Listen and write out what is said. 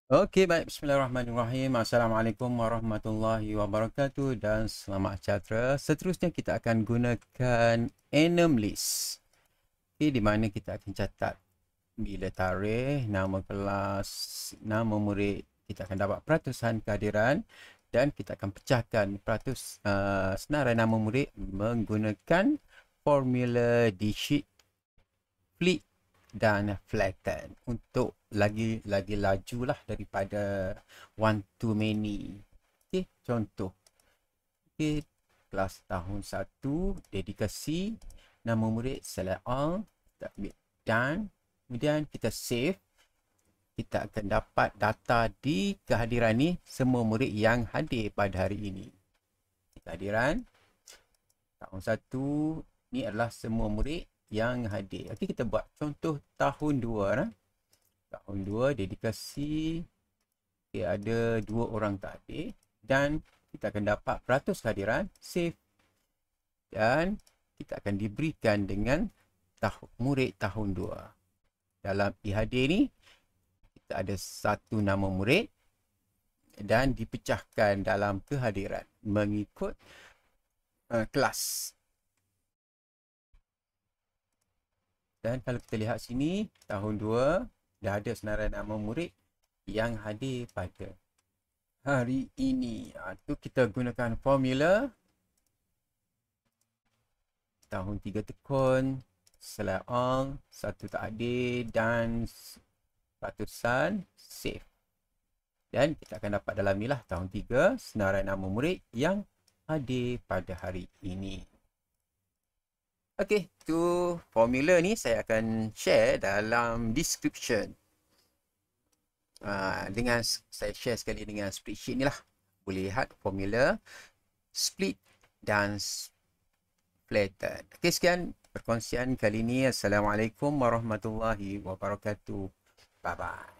Okey, baik. Bismillahirrahmanirrahim. Assalamualaikum warahmatullahi wabarakatuh dan selamat sejahtera. Seterusnya kita akan gunakan enum list. Okay, di mana kita akan catat bila tarikh, nama kelas, nama murid. Kita akan dapat peratusan kehadiran dan kita akan pecahkan peratus senarai nama murid menggunakan formula digit, flip dan flatten untuk lagi lajulah daripada one to many. Okey, contoh. Okey, kelas tahun 1, dedikasi, nama murid Salah dan kemudian kita save. Kita akan dapat data di kehadiran ni semua murid yang hadir pada hari ini. Kehadiran tahun 1 ni adalah semua murid yang hadir. Okey, kita buat contoh tahun 2 lah. Tahun 2 dedikasi. Okey, ada 2 orang tak hadir dan kita akan dapat peratus kehadiran, save. Dan kita akan diberikan dengan murid tahun 2. Dalam IHD ni kita ada satu nama murid dan dipecahkan dalam kehadiran mengikut kelas. Dan kalau kita lihat sini, tahun 2 dah ada senarai nama murid yang hadir pada hari ini. Itu kita gunakan formula tahun 3 tekun, Salah 1 tak hadir dan ratusan, save. Dan kita akan dapat dalam ni lah tahun 3 senarai nama murid yang hadir pada hari ini. Okey, tu formula ni saya akan share dalam description. Dengan saya share sekali dengan spreadsheet ni lah. Boleh lihat formula split dan flatten. Okey, sekian perkongsian kali ni. Assalamualaikum warahmatullahi wabarakatuh. Bye bye.